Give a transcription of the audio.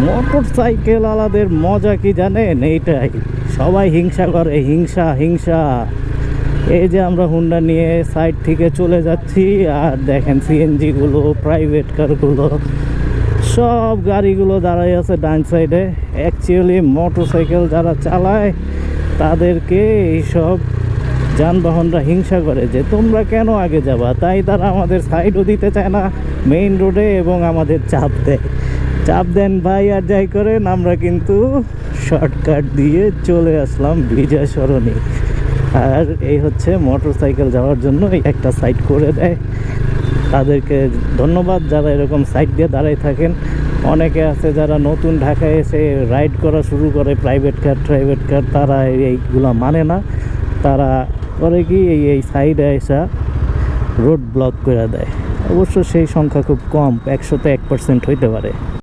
Motor cycle আলাদের মজা কি জানেন? এইটাই, সবাই হিংসা করে, হিংসা হিংসা। এই যে আমরা হুন্ডা নিয়ে সাইড থেকে চলে যাচ্ছি, আর দেখেন সিএনজি গুলো, প্রাইভেট কারগুলো, সব গাড়িগুলো দাঁড়াই আছে ডান সাইডে। অ্যাকচুয়ালি মোটর সাইকেল যারা চালায় তাদেরকে এইসব যানবাহনরা হিংসা করে যে তোমরা কেন আগে যাবা, তাই তারা আমাদের সাইডও দিতে চায় না মেইন রোডে, এবং আমাদের চাপ দেন ভাই। আর যাই করেন, আমরা কিন্তু শর্টকাট দিয়ে চলে আসলাম বিজয়া সরণি। আর এই হচ্ছে মোটর সাইকেল যাওয়ার জন্য এই একটা সাইড করে দেয়। তাদেরকে ধন্যবাদ যারা এরকম সাইড দিয়ে দাঁড়াই থাকেন। অনেকে আছে যারা নতুন ঢাকায় এসে রাইড করা শুরু করে প্রাইভেট কার, তারা এইগুলো মানে না। তারা করে কি, এই সাইডে এসে রোড ব্লক করে দেয়। অবশ্য সেই সংখ্যা খুব কম, 100-তে 1% হইতে পারে।